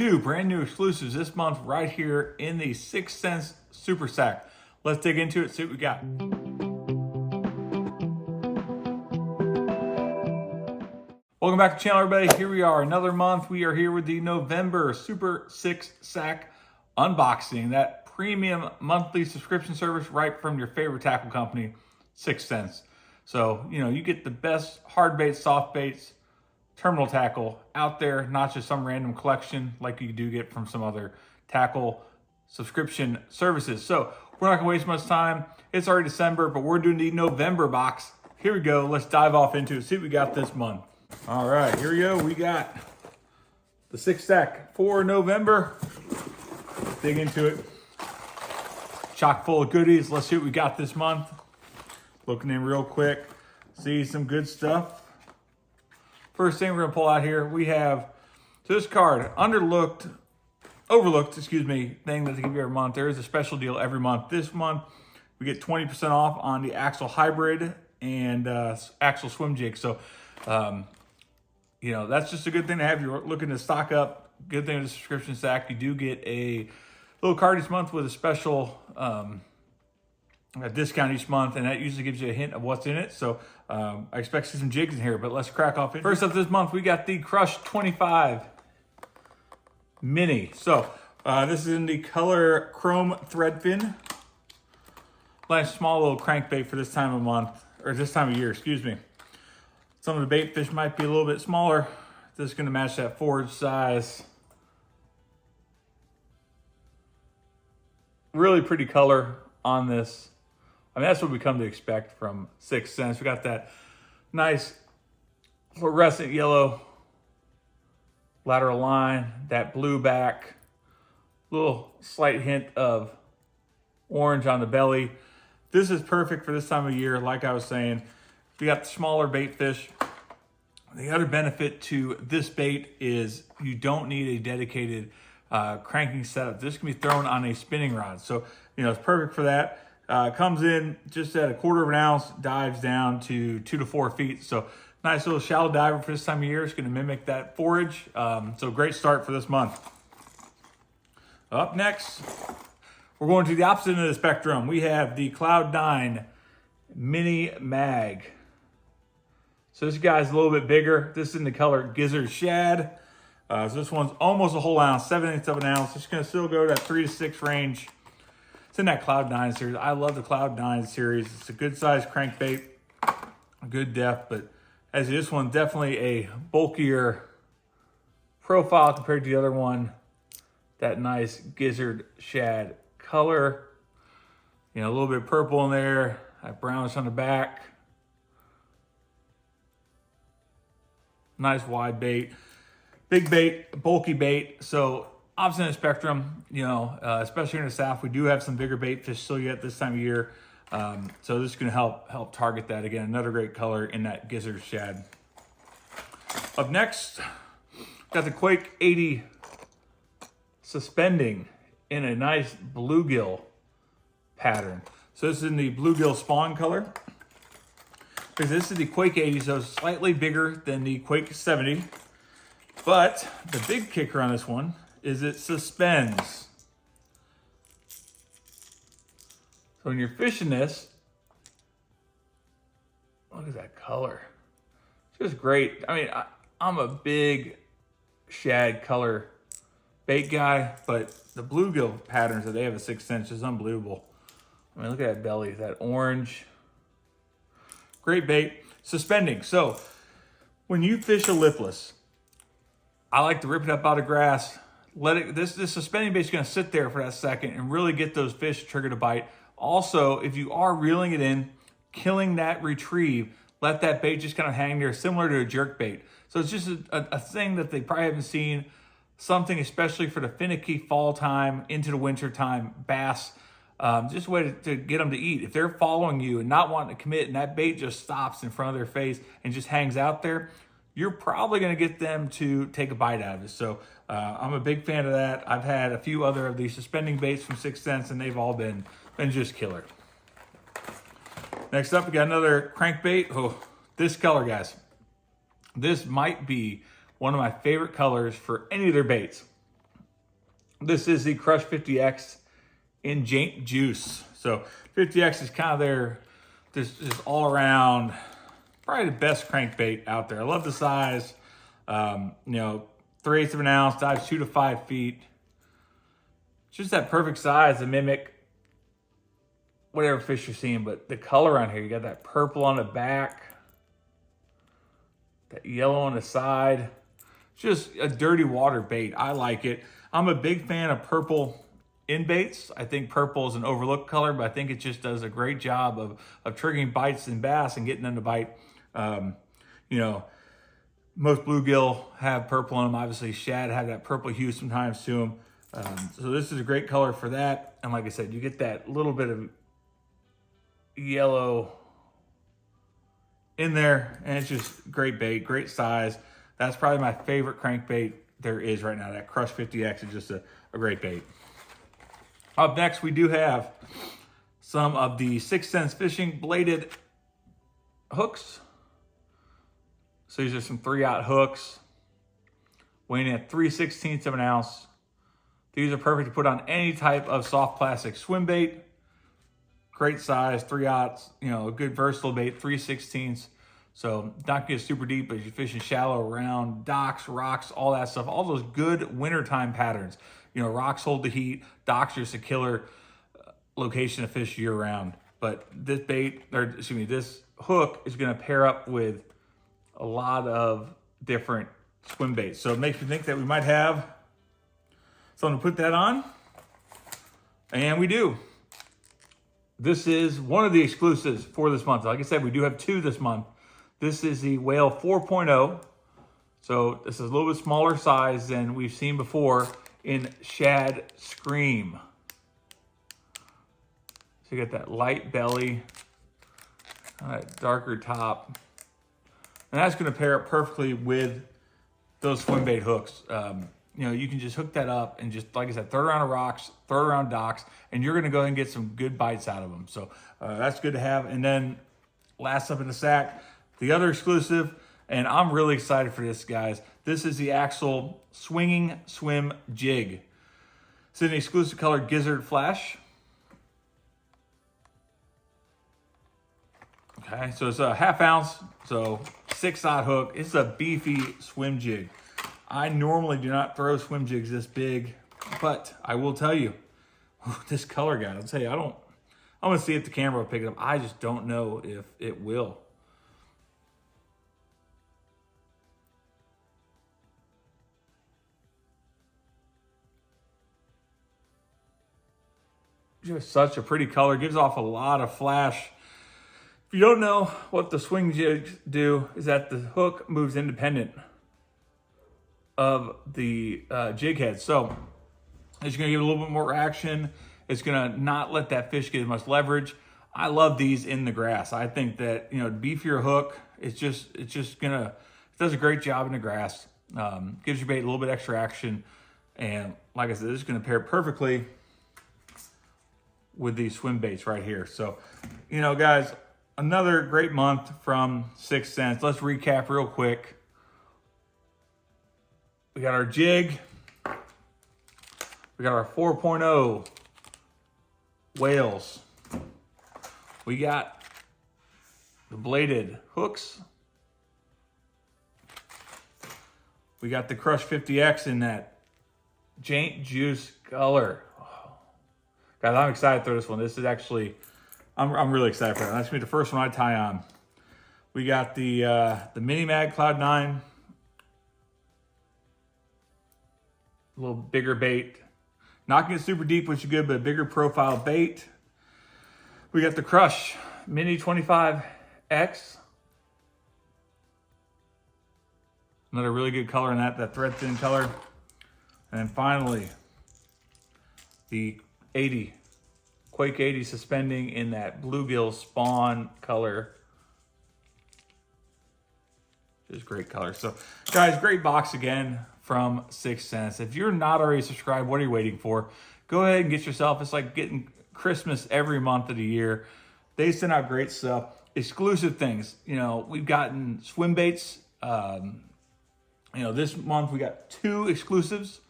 2 brand new exclusives this month right here in the 6th Sense Super Sack. Let's dig into it, see what we got. Welcome back to the channel, everybody. Here we are, another month. We are here with the November Super 6 Sack unboxing, that premium monthly subscription service right from your favorite tackle company, 6th Sense. So, you get the best hard baits, soft baits, terminal tackle out there, not just some random collection like you do get from some other tackle subscription services. So we're not gonna waste much time. It's already December, but we're doing the November box. Here we go. Let's dive off into it, see what we got this month. All right, here we go. We got the 6 Sack for November. Let's dig into it. Chock full of goodies. Let's see what we got this month. Looking in real quick, see some good stuff. First thing we're gonna pull out here, we have this card, overlooked, thing that they give you every month. There is a special deal every month. This month, we get 20% off on the Axle Hybrid and Axle Swim Jig. So, that's just a good thing to have. You're looking to stock up. Good thing with the subscription sack. You do get a little card each month with a special a discount each month, and that usually gives you a hint of what's in it. So I expect to see some jigs in here, but let's crack off in. First up this month, we got the Crush 25 Mini. So this is in the color Chrome Thread Fin. Nice small little crankbait for this time of month, or this time of year, excuse me. Some of the bait fish might be a little bit smaller. This is gonna match that forage size. Really pretty color on this. I mean, that's what we come to expect from 6th Sense. We got that nice fluorescent yellow lateral line, that blue back, little slight hint of orange on the belly. This is perfect for this time of year. Like I was saying, we got the smaller bait fish. The other benefit to this bait is you don't need a dedicated cranking setup. This can be thrown on a spinning rod. So, it's perfect for that. Comes in just at 1/4 of an ounce, dives down to 2 to 4 feet. So nice little shallow diver for this time of year. It's going to mimic that forage. So great start for this month. Up next, we're going to the opposite end of the spectrum. We have the Cloud9 Mini Mag. So this guy's a little bit bigger. This is in the color Gizzard Shad. So this one's almost a whole ounce, 7/8 of an ounce. It's going to still go to that 3 to 6 range. It's in that Cloud9 series. I love the Cloud9 series. It's a good size crankbait, a good depth, but as this one, definitely a bulkier profile compared to the other one. That nice Gizzard Shad color. A little bit of purple in there, that brownish on the back. Nice wide bait. Big bait, bulky bait. So opposite end of the spectrum, especially in the South, we do have some bigger bait fish still yet this time of year. So this is going to help target that. Again, another great color in that Gizzard Shad. Up next, got the Quake 80 suspending in a nice bluegill pattern. So this is in the bluegill spawn color. Because this is the Quake 80, so it's slightly bigger than the Quake 70. But the big kicker on this one is it suspends. So when you're fishing this, look at that color. It's just great. I mean, I'm a big shad color bait guy, but the bluegill patterns that they have at 6th Sense is unbelievable. I mean, look at that belly, that orange. Great bait. Suspending. So when you fish a lipless, I like to rip it up out of grass. This suspending bait is going to sit there for that second and really get those fish triggered to bite. Also, if you are reeling it in, killing that retrieve, let that bait just kind of hang there, similar to a jerk bait. So it's just a thing that they probably haven't seen. Something especially for the finicky fall time into the winter time bass. Just a way to get them to eat. If they're following you and not wanting to commit and that bait just stops in front of their face and just hangs out there, you're probably going to get them to take a bite out of it. So I'm a big fan of that. I've had a few other of these suspending baits from 6th Sense, and they've all been just killer. Next up, we got another crankbait. Oh, this color, guys. This might be one of my favorite colors for any of their baits. This is the Crush 50X in Jaint Juice. So 50X is kind of their just all around, probably the best crankbait out there. I love the size. 3/8 of an ounce, dives 2 to 5 feet. Just that perfect size to mimic whatever fish you're seeing. But the color on here, you got that purple on the back, that yellow on the side. Just a dirty water bait. I like it. I'm a big fan of purple in baits. I think purple is an overlooked color, but I think it just does a great job of triggering bites in bass and getting them to bite. Most bluegill have purple in them. Obviously, shad have that purple hue sometimes to them. So this is a great color for that. And like I said, you get that little bit of yellow in there, and it's just great bait, great size. That's probably my favorite crankbait there is right now. That Crush 50X is just a great bait. Up next, we do have some of the 6th Sense Fishing bladed hooks. So these are some 3/0 hooks, weighing in at 3/16 of an ounce. These are perfect to put on any type of soft plastic swim bait. Great size, 3/0, a good versatile bait, 3/16. So not get super deep, but you're fishing shallow around docks, rocks, all that stuff. All those good wintertime patterns. Rocks hold the heat. Docks are just a killer location to fish year round. But this this hook is going to pair up with a lot of different swim baits. So it makes me think that we might have something to put that on. And we do. This is one of the exclusives for this month. Like I said, we do have 2 this month. This is the Whale 4.0. So this is a little bit smaller size than we've seen before in Shad Scream. So you got that light belly, that darker top. And that's going to pair up perfectly with those swim bait hooks. You can just hook that up and just, like I said, throw it around rocks, throw it around docks, and you're going to go ahead and get some good bites out of them. So that's good to have. And then last up in the sack, the other exclusive, and I'm really excited for this, guys. This is the Axel Swinging Swim Jig. It's an exclusive color Gizzard Flash. Okay, so it's a 1/2 ounce, so 6/0 hook. It's a beefy swim jig. I normally do not throw swim jigs this big, but I will tell you, this color guy, I'll tell you, I'm gonna see if the camera will pick it up. I just don't know if it will. Just such a pretty color, gives off a lot of flash. If you don't know what the swing jigs do, is that the hook moves independent of the jig head. So it's going to give it a little bit more action. It's going to not let that fish get as much leverage. I love these in the grass. I think that, beefier hook, it does a great job in the grass. Gives your bait a little bit extra action. And like I said, this is going to pair perfectly with these swim baits right here. So, guys, another great month from 6th Sense. Let's recap real quick. We got our jig. We got our 4.0 whales. We got the bladed hooks. We got the Crush 50X in that Jaint Juice color. Oh. Guys, I'm excited for this one. This is actually, I'm really excited for it. That's gonna be the first one I tie on. We got the Mini Mag Cloud 9. A little bigger bait. Not gonna get super deep, which is good, but a bigger profile bait. We got the Crush Mini 25X. Another really good color in that thread thin color. And then finally, the 80, Quake 80 suspending in that bluegill spawn color. Just great color. So guys, great box again from 6th Sense. If you're not already subscribed, what are you waiting for? Go ahead and get yourself, it's like getting Christmas every month of the year. They send out great stuff, exclusive things. We've gotten swim baits. This month we got 2 exclusives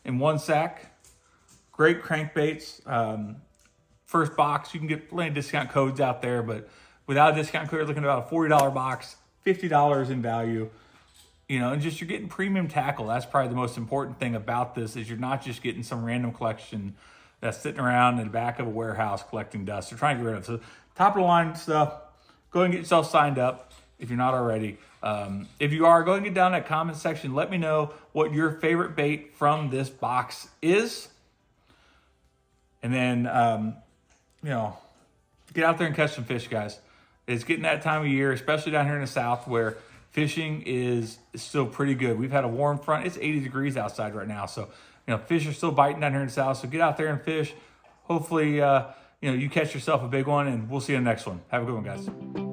in one sack. Great crankbaits. First box, you can get plenty of discount codes out there, but without a discount code, you're looking at about a $40 box, $50 in value. You know, and just you're getting premium tackle. That's probably the most important thing about this, is you're not just getting some random collection that's sitting around in the back of a warehouse collecting dust. They're trying to get rid of it. So top of the line stuff, go ahead and get yourself signed up if you're not already. If you are, go ahead and get down in that comment section. Let me know what your favorite bait from this box is. And then, you know, get out there and catch some fish, guys. It's getting that time of year, especially down here in the South, where fishing is still pretty good. We've had a warm front. It's 80 degrees outside right now. So, you know, fish are still biting down here in the South. So get out there and fish. Hopefully, you know, you catch yourself a big one, and we'll see you in the next one. Have a good one, guys.